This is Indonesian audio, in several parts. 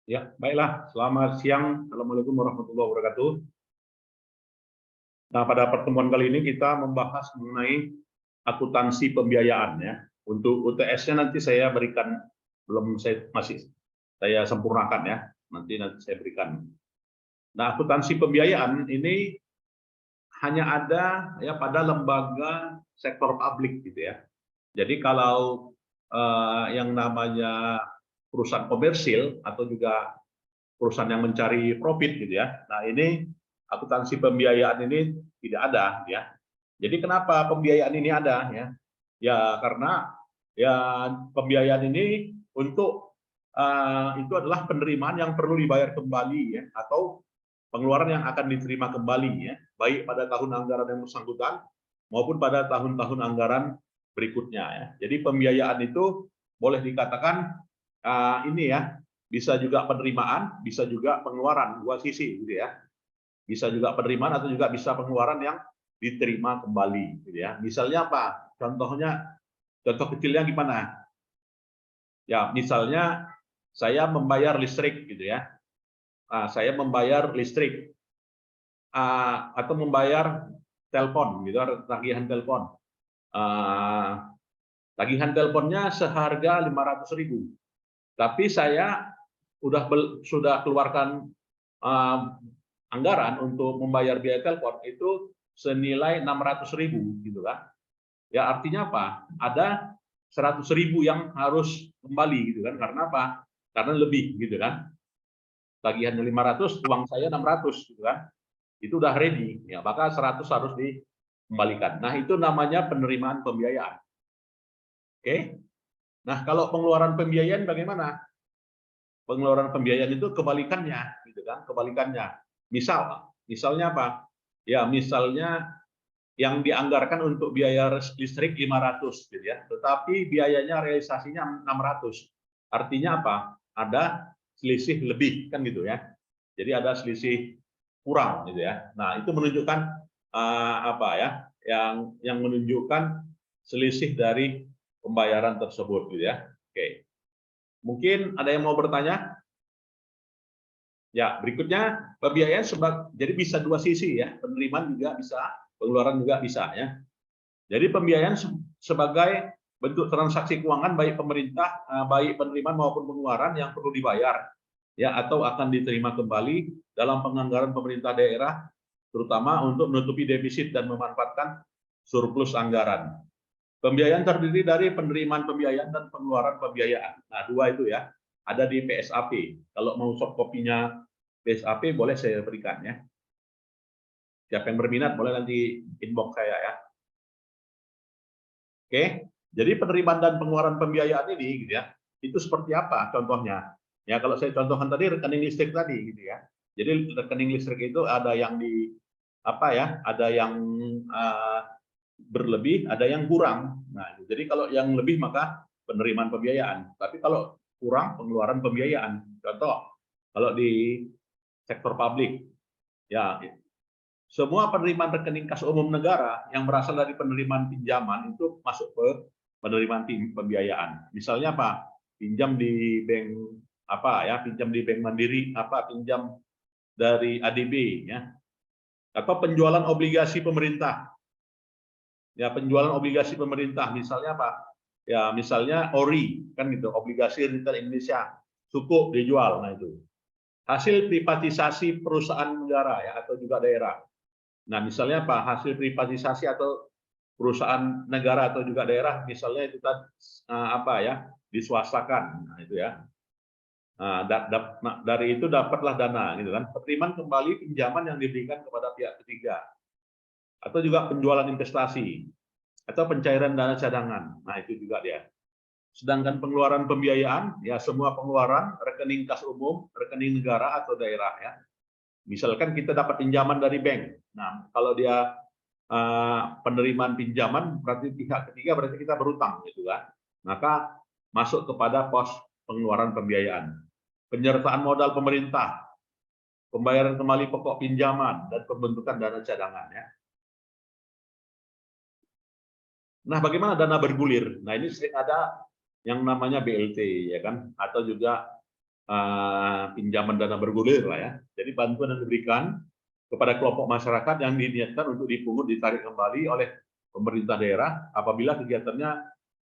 Ya, baiklah. Selamat siang. Assalamualaikum warahmatullahi wabarakatuh. Nah, pada pertemuan kali ini kita membahas mengenai akuntansi pembiayaan ya. Untuk UTS-nya nanti saya berikan, belum saya masih saya sempurnakan ya. Nanti saya berikan. Nah, akuntansi pembiayaan ini hanya ada ya pada lembaga sektor publik gitu ya. Jadi kalau yang namanya perusahaan komersil atau juga perusahaan yang mencari profit gitu ya. Nah, ini akuntansi pembiayaan ini tidak ada ya. Jadi kenapa pembiayaan ini ada ya? Ya karena ya pembiayaan ini untuk itu adalah penerimaan yang perlu dibayar kembali ya atau pengeluaran yang akan diterima kembali ya, baik pada tahun anggaran yang bersangkutan maupun pada tahun-tahun anggaran berikutnya ya. Jadi pembiayaan itu boleh dikatakan ini ya, bisa juga penerimaan, bisa juga pengeluaran, dua sisi gitu ya. Bisa juga penerimaan atau juga bisa pengeluaran yang diterima kembali gitu ya. Misalnya apa? Contoh kecilnya gimana? Ya, misalnya saya membayar listrik gitu ya. Saya membayar listrik atau membayar telepon gitu, tagihan telepon. Tagihan teleponnya seharga 500.000. Tapi saya sudah keluarkan anggaran untuk membayar biaya telepon itu senilai 600.000 gitu kan. Ya artinya apa? Ada 100.000 yang harus kembali gitu kan. Karena apa? Karena lebih gitu kan. Tagihannya 500, uang saya 600 gitu kan. Itu udah ready ya, maka 100 harus dikembalikan. Nah, itu namanya penerimaan pembiayaan. Oke. Nah, kalau pengeluaran pembiayaan bagaimana? Pengeluaran pembiayaan itu kebalikannya gitu kan, kebalikannya. Misalnya apa? Ya, misalnya yang dianggarkan untuk biaya listrik 500 gitu ya, tetapi biayanya realisasinya 600. Artinya apa? Ada selisih lebih kan gitu ya. Jadi ada selisih kurang gitu ya. Nah, itu menunjukkan apa ya? Yang menunjukkan selisih dari pembayaran tersebut gitu ya. Oke. Mungkin ada yang mau bertanya? Ya, berikutnya pembiayaan jadi bisa dua sisi ya, penerimaan juga bisa, pengeluaran juga bisa ya. Jadi pembiayaan sebagai bentuk transaksi keuangan baik pemerintah, baik penerimaan maupun pengeluaran yang perlu dibayar ya atau akan diterima kembali dalam penganggaran pemerintah daerah terutama untuk menutupi defisit dan memanfaatkan surplus anggaran. Pembiayaan terdiri dari penerimaan pembiayaan dan pengeluaran pembiayaan. Nah, dua itu ya. Ada di PSAP. Kalau mau soft copy-nya PSAP boleh saya berikan ya. Siapa yang berminat boleh nanti inbox saya ya. Oke. Jadi penerimaan dan pengeluaran pembiayaan ini gitu ya. Itu seperti apa contohnya? Ya, kalau saya contohkan tadi rekening listrik tadi gitu ya. Jadi rekening listrik itu ada yang di apa ya? Ada yang uh, berlebih, ada yang kurang. Nah, jadi kalau yang lebih maka penerimaan pembiayaan. Tapi kalau kurang pengeluaran pembiayaan. Contoh, kalau di sektor publik, ya semua penerimaan rekening kas umum negara yang berasal dari penerimaan pinjaman itu masuk ke penerimaan pembiayaan. Misalnya apa? Pinjam di bank apa ya? Pinjam di bank Mandiri, apa? Pinjam dari ADB ya. Atau penjualan obligasi pemerintah. Ya, penjualan obligasi pemerintah misalnya apa? Ya, misalnya ORI kan gitu, obligasi retail Indonesia, sukuk dijual. Nah, itu. Hasil privatisasi perusahaan negara ya atau juga daerah. Nah, misalnya apa? Hasil privatisasi atau perusahaan negara atau juga daerah misalnya itu apa ya? Diswastakan. Nah, itu ya. Nah, dari itu dapatlah dana gitu kan. Penerimaan kembali pinjaman yang diberikan kepada pihak ketiga atau juga penjualan investasi atau pencairan dana cadangan. Nah, itu juga dia. Sedangkan pengeluaran pembiayaan, ya semua pengeluaran, rekening kas umum, rekening negara atau daerah ya. Misalkan kita dapat pinjaman dari bank. Nah, kalau dia penerimaan pinjaman berarti pihak ketiga berarti kita berutang gitu kan. Maka masuk kepada pos pengeluaran pembiayaan. Penyertaan modal pemerintah, pembayaran kembali pokok pinjaman dan pembentukan dana cadangan ya. Nah, bagaimana dana bergulir? Nah, ini sering ada yang namanya BLT ya kan atau juga pinjaman dana bergulir lah ya. Jadi bantuan yang diberikan kepada kelompok masyarakat yang diniatkan untuk dipungut ditarik kembali oleh pemerintah daerah apabila kegiatannya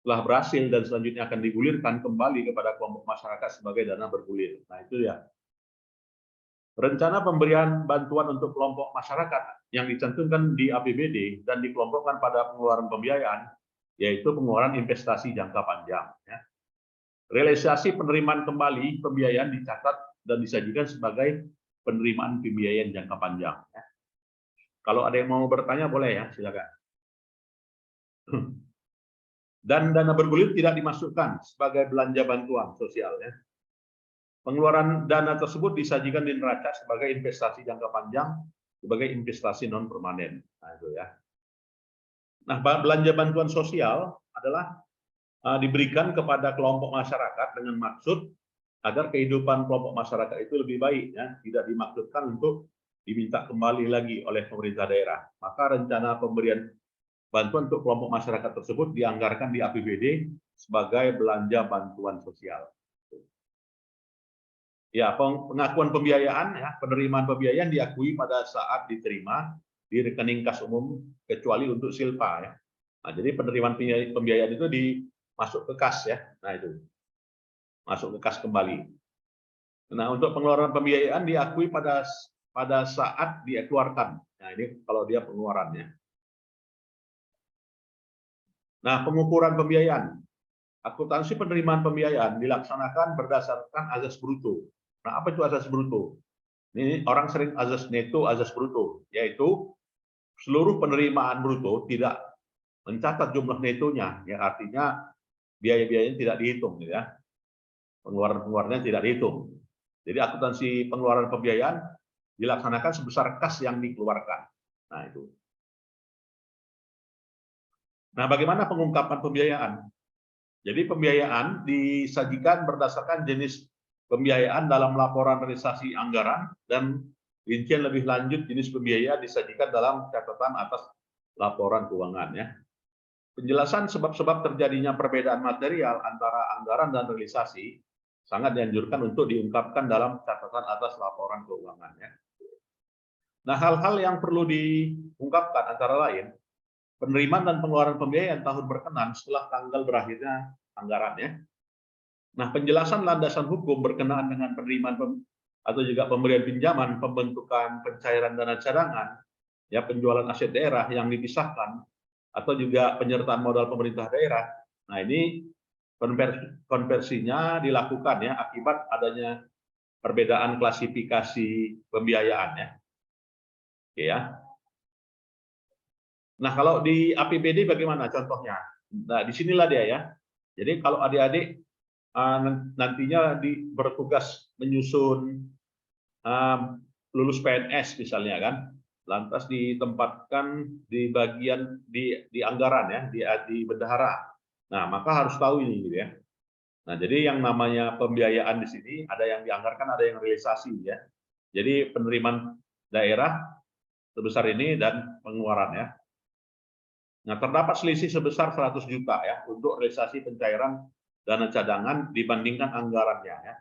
telah berhasil dan selanjutnya akan digulirkan kembali kepada kelompok masyarakat sebagai dana bergulir. Nah itu ya. Rencana pemberian bantuan untuk kelompok masyarakat yang dicantumkan di APBD dan dikelompokkan pada pengeluaran pembiayaan, yaitu pengeluaran investasi jangka panjang. Ya. Realisasi penerimaan kembali pembiayaan dicatat dan disajikan sebagai penerimaan pembiayaan jangka panjang. Ya. Kalau ada yang mau bertanya boleh ya, silakan. Dan dana bergulir tidak dimasukkan sebagai belanja bantuan sosial. Ya. Pengeluaran dana tersebut disajikan di neraca sebagai investasi jangka panjang, sebagai investasi non permanen. Nah, itu ya. Nah, belanja bantuan sosial adalah diberikan kepada kelompok masyarakat dengan maksud agar kehidupan kelompok masyarakat itu lebih baik, ya. Tidak dimaksudkan untuk diminta kembali lagi oleh pemerintah daerah. Maka rencana pemberian bantuan untuk kelompok masyarakat tersebut dianggarkan di APBD sebagai belanja bantuan sosial. Ya, pengakuan pembiayaan, ya, penerimaan pembiayaan diakui pada saat diterima di rekening kas umum kecuali untuk silpa, ya. Nah, jadi penerimaan pembiayaan itu masuk ke kas, ya. Nah, itu masuk ke kas kembali. Nah, untuk pengeluaran pembiayaan diakui pada saat dikeluarkan. Nah, ini kalau dia pengeluarannya. Nah, pengukuran pembiayaan. Akuntansi penerimaan pembiayaan dilaksanakan berdasarkan azas bruto. Nah, apa itu azas bruto? Ini orang sering azas neto, azas bruto, yaitu seluruh penerimaan bruto tidak mencatat jumlah netonya, ya artinya biaya-biayanya tidak dihitung, ya. Pengeluaran-pengeluarannya tidak dihitung. Jadi akuntansi pengeluaran pembiayaan dilaksanakan sebesar kas yang dikeluarkan. Nah, itu. Nah, bagaimana pengungkapan pembiayaan? Jadi pembiayaan disajikan berdasarkan jenis pembiayaan dalam laporan realisasi anggaran dan rincian lebih lanjut jenis pembiayaan disajikan dalam catatan atas laporan keuangan, ya. Penjelasan sebab-sebab terjadinya perbedaan material antara anggaran dan realisasi sangat dianjurkan untuk diungkapkan dalam catatan atas laporan keuangan, ya. Nah, hal-hal yang perlu diungkapkan antara lain penerimaan dan pengeluaran pembiayaan tahun berkenan setelah tanggal berakhirnya anggarannya. Nah, penjelasan landasan hukum berkenaan dengan penerimaan atau juga pemberian pinjaman, pembentukan pencairan dana cadangan, ya penjualan aset daerah yang dipisahkan, atau juga penyertaan modal pemerintah daerah. Nah, ini konversinya dilakukan ya akibat adanya perbedaan klasifikasi pembiayaan, ya. Oke, ya. Nah, kalau di APBD bagaimana contohnya? Nah, disinilah dia ya. Jadi kalau adik-adik nantinya bertugas menyusun lulus PNS misalnya kan, lantas ditempatkan di bagian di anggaran ya, di bendahara. Nah, maka harus tahu ini gitu ya. Nah, jadi yang namanya pembiayaan di sini ada yang dianggarkan, ada yang realisasi ya. Jadi penerimaan daerah sebesar ini dan pengeluaran ya. Nah, terdapat selisih sebesar 100 juta ya untuk realisasi pencairan dana cadangan dibandingkan anggarannya ya.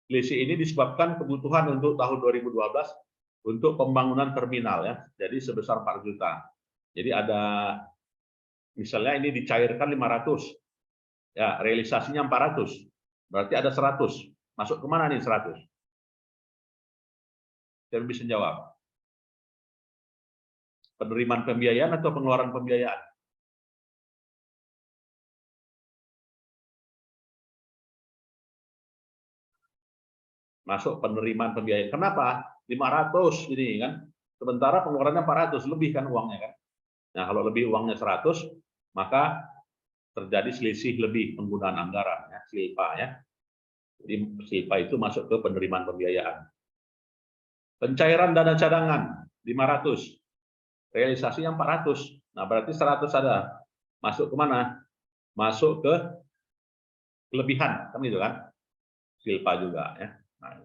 Selisih ini disebabkan kebutuhan untuk tahun 2012 untuk pembangunan terminal ya. Jadi sebesar 4 juta. Jadi ada misalnya ini dicairkan 500. Ya, realisasinya 400. Berarti ada 100. Masuk kemana nih 100? Saya bisa jawab. Penerimaan pembiayaan atau pengeluaran pembiayaan? Masuk penerimaan pembiayaan. Kenapa? 500 ini kan. Sementara pengeluarannya 400, lebih kan uangnya kan. Nah, kalau lebih uangnya 100, maka terjadi selisih lebih penggunaan anggaran ya, silpa ya. Jadi silpa itu masuk ke penerimaan pembiayaan. Pencairan dana cadangan 500. Realisasinya 400. Nah, berarti 100 ada. Masuk ke mana? Masuk ke kelebihan, kan gitu kan? Silpa juga ya. Nah,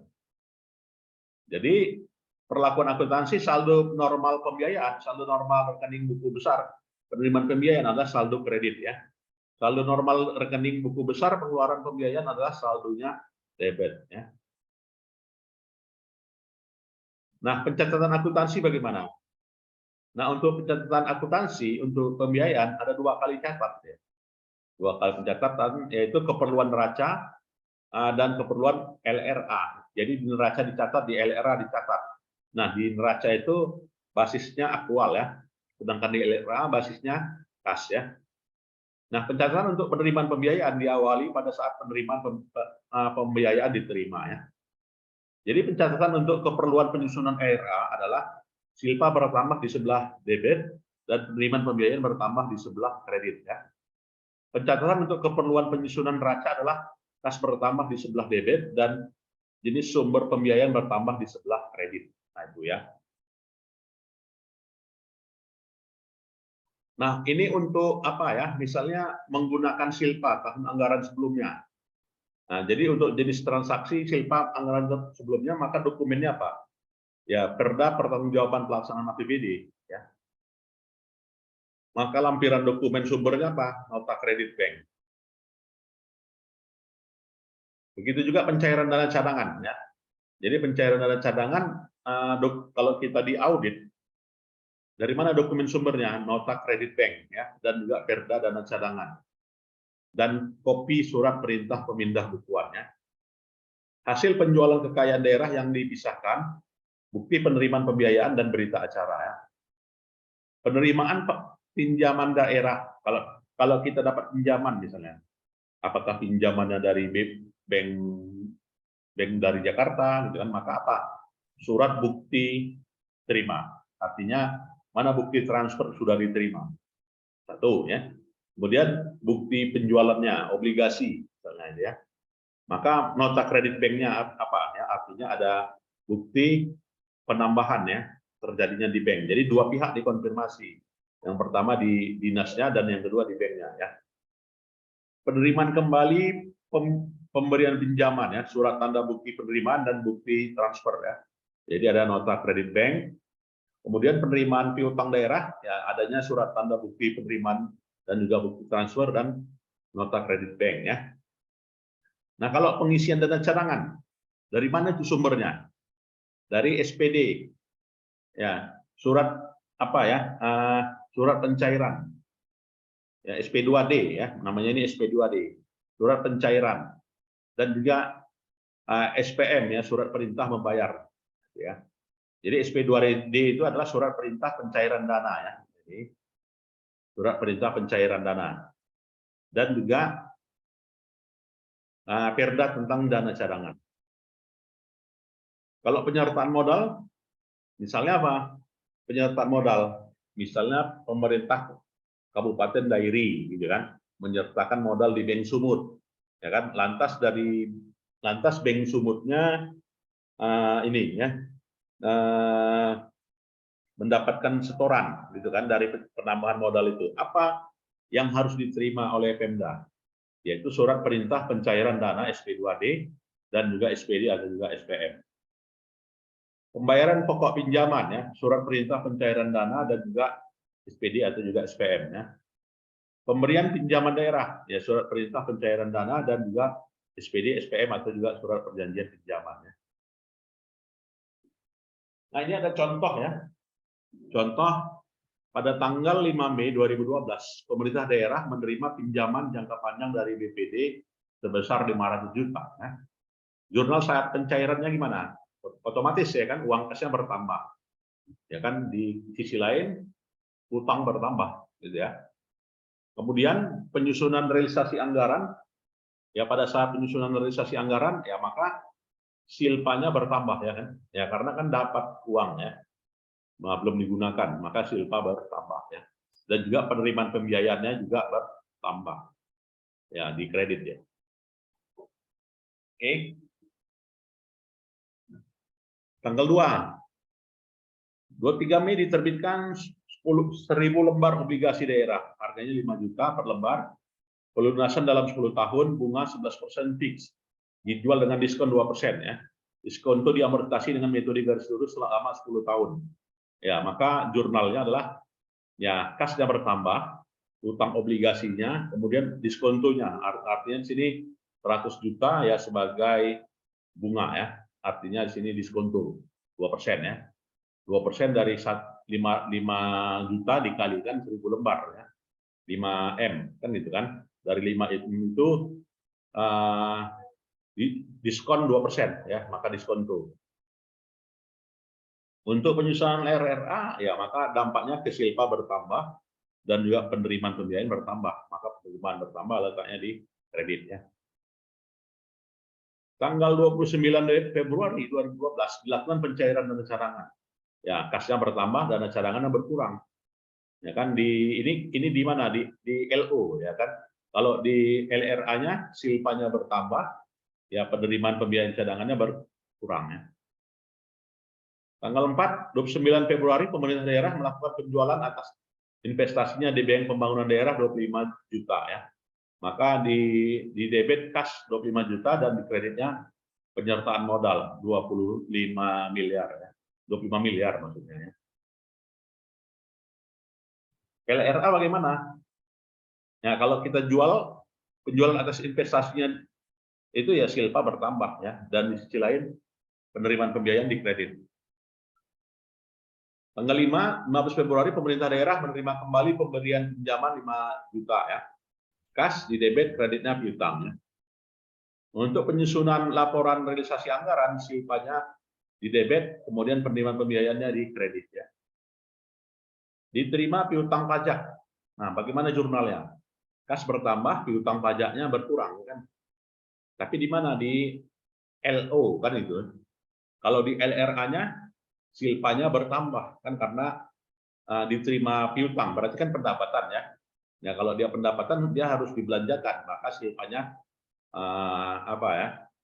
jadi perlakuan akuntansi saldo normal pembiayaan, saldo normal rekening buku besar, penerimaan pembiayaan adalah saldo kredit ya. Saldo normal rekening buku besar pengeluaran pembiayaan adalah saldonya debit ya. Nah, pencatatan akuntansi bagaimana? Nah, untuk pencatatan akuntansi untuk pembiayaan ada 2 kali catat ya. 2 kali pencatatan, yaitu keperluan neraca dan keperluan LRA. Jadi di neraca dicatat, di LRA dicatat. Nah, di neraca itu basisnya aktual ya, sedangkan di LRA basisnya kas ya. Nah, pencatatan untuk penerimaan pembiayaan diawali pada saat penerimaan pembiayaan diterima ya. Jadi pencatatan untuk keperluan penyusunan LRA adalah silpa bertambah di sebelah debit dan penerimaan pembiayaan bertambah di sebelah kredit ya. Pencatatan untuk keperluan penyusunan neraca adalah kas bertambah di sebelah debit dan jenis sumber pembiayaan bertambah di sebelah kredit. Nah, itu ya. Nah, ini untuk apa ya? Misalnya menggunakan silpa tahun anggaran sebelumnya. Nah, jadi untuk jenis transaksi silpa anggaran sebelumnya, maka dokumennya apa? Ya, Perda Pertanggungjawaban Pelaksanaan APBD ya. Maka lampiran dokumen sumbernya apa? Nota kredit bank. Begitu juga pencairan dana cadangan ya. Jadi pencairan dana cadangan kalau kita diaudit, dari mana dokumen sumbernya? Nota kredit bank ya, dan juga Perda dana cadangan. Dan kopi surat perintah pemindah bukuannya. Hasil penjualan kekayaan daerah yang dipisahkan, bukti penerimaan pembiayaan dan berita acara ya. Penerimaan pinjaman daerah, kalau kita dapat pinjaman misalnya, apakah pinjamannya dari bank dari Jakarta gitu kan, maka apa? Surat bukti terima. Artinya mana bukti transfer sudah diterima. Satu ya. Kemudian bukti penjualannya, obligasi misalnya ya. Maka nota kredit banknya apa ya? Artinya ada bukti penambahan ya terjadinya di bank. Jadi 2 pihak dikonfirmasi. Yang pertama di dinasnya dan yang kedua di banknya ya. Penerimaan kembali pemberian pinjaman ya, surat tanda bukti penerimaan dan bukti transfer ya. Jadi ada nota kredit bank. Kemudian penerimaan piutang daerah ya, adanya surat tanda bukti penerimaan dan juga bukti transfer dan nota kredit bank ya. Nah, kalau pengisian dana cadangan, dari mana itu sumbernya? Dari SPD. Ya, surat apa ya? Surat pencairan. Ya, SP2D ya, namanya ini SP2D. Surat pencairan dan juga SPM ya, surat perintah membayar ya. Jadi SP2D itu adalah surat perintah pencairan dana ya. Jadi surat perintah pencairan dana. Dan juga Perda tentang dana cadangan. Kalau penyertaan modal, misalnya apa? Penyertaan modal, misalnya pemerintah Kabupaten Dairi, gitu kan, menyertakan modal di Bank Sumut, ya kan? Lantas Bank Sumutnya ini ya mendapatkan setoran, gitu kan, dari penambahan modal itu. Apa yang harus diterima oleh Pemda? Yaitu surat perintah pencairan dana SP2D dan juga SPD atau juga SPM. Pembayaran pokok pinjaman ya, surat perintah pencairan dana dan juga SPD atau juga SPM ya. Pemberian pinjaman daerah ya, surat perintah pencairan dana dan juga SPD, SPM atau juga surat perjanjian pinjaman ya. Nah, ini ada contoh ya. Contoh pada tanggal 5 Mei 2012, pemerintah daerah menerima pinjaman jangka panjang dari BPD sebesar 500 juta. Ya. Jurnal saat pencairannya gimana? Otomatis ya kan, uang kasnya bertambah. Ya kan, di sisi lain utang bertambah, gitu ya. Kemudian penyusunan realisasi anggaran, ya pada saat penyusunan realisasi anggaran, ya maka silpanya bertambah ya kan, ya karena kan dapat uang ya, belum digunakan, maka silpa bertambah ya. Dan juga penerimaan pembiayaannya juga bertambah ya di kredit ya. Oke. Tanggal 23 Mei diterbitkan 10.000 lembar obligasi daerah, harganya 5 juta per lembar, pelunasan dalam 10 tahun, bunga 11% fix, dijual dengan diskon 2% ya. Diskon itu diamortisasi dengan metode garis lurus selama 10 tahun. Ya, maka jurnalnya adalah ya kasnya bertambah, utang obligasinya, kemudian diskontonya. Artinya di sini 100 juta ya sebagai bunga ya. Artinya di sini diskonto 2% ya. 2% dari 5 juta dikalikan 1.000 lembar, ya. 5 M, kan gitu kan. Dari 5 itu diskon 2%, ya, maka diskon tuh. Untuk penyusunan RRA, ya maka dampaknya ke Silpa bertambah dan juga penerimaan pembiayaan bertambah, maka penerimaan bertambah letaknya di kredit, ya. Tanggal 29 Februari 2012 dilakukan pencairan dana cadangan. Ya, kasnya bertambah, dana cadangannya berkurang. Ya kan, ini di mana? Di LO, ya kan. Kalau di LRA-nya silpanya bertambah, ya penerimaan pembiayaan cadangannya berkurang, ya. Tanggal 29 Februari pemerintah daerah melakukan penjualan atas investasinya di Bank Pembangunan Daerah 25 juta, ya. Maka di debit kas 25 juta dan di kreditnya penyertaan modal 25 miliar, ya. 25 miliar maksudnya, ya. LRA bagaimana? Ya, kalau kita penjualan atas investasinya itu ya silpa bertambah, ya, dan di sisi lain penerimaan pembiayaan di kredit. Tanggal 15 Februari pemerintah daerah menerima kembali pemberian pinjaman 5 juta, ya. Kas di debit, kreditnya piutang, ya. Untuk penyusunan laporan realisasi anggaran silpanya di debit, kemudian penerimaan pembiayaannya di kredit, ya. Diterima piutang pajak. Nah, bagaimana jurnalnya? Kas bertambah, piutang pajaknya berkurang, kan? Tapi di mana? Di LO, kan itu. Kalau di LRA-nya silpanya bertambah, kan, karena diterima piutang, berarti kan pendapatan, ya. Ya, kalau dia pendapatan dia harus dibelanjakan, maka silpanya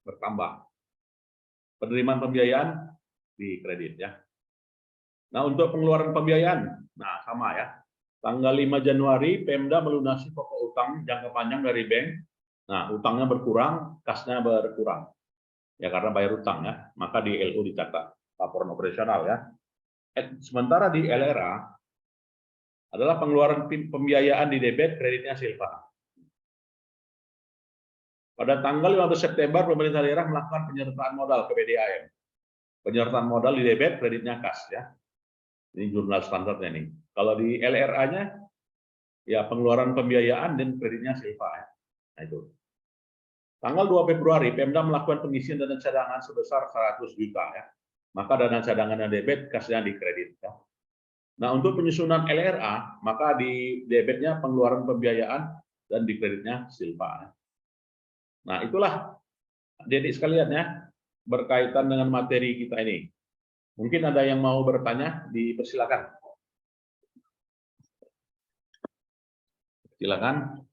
bertambah. Penerimaan pembiayaan di kredit, ya. Nah, untuk pengeluaran pembiayaan, nah sama, ya. Tanggal 5 Januari Pemda melunasi pokok utang jangka panjang dari bank. Nah, utangnya berkurang, kasnya berkurang. Ya, karena bayar utang, ya. Maka di LO dicatat laporan operasional, ya. Sementara di LRA adalah pengeluaran pembiayaan di debit, kreditnya silpa. Pada tanggal 15 September pemerintah daerah melakukan penyertaan modal ke PDAM. Penyertaan modal di debit, kreditnya kas, ya. Ini jurnal standarnya nih. Kalau di LRA-nya ya pengeluaran pembiayaan dan kreditnya silpa, ya. Nah, itu. Tanggal 2 Februari Pemda melakukan pengisian dana cadangan sebesar 100 juta, ya. Maka dana cadangannya debit, kasnya di kredit, ya. Nah, untuk penyusunan LRA, maka di debitnya pengeluaran pembiayaan dan di kreditnya silpa. Nah, itulah adik-adik sekalian, ya, berkaitan dengan materi kita ini. Mungkin ada yang mau bertanya, dipersilakan. Silakan.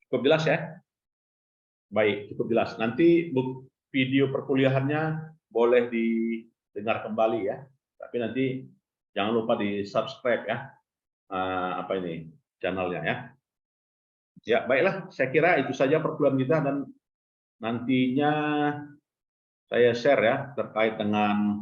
Cukup jelas, ya? Baik, cukup jelas. Nanti video perkuliahannya boleh didengar kembali, ya. Tapi nanti jangan lupa di-subscribe, ya. Channelnya, ya. Ya, baiklah. Saya kira itu saja perkuliahan kita, dan nantinya saya share, ya, terkait dengan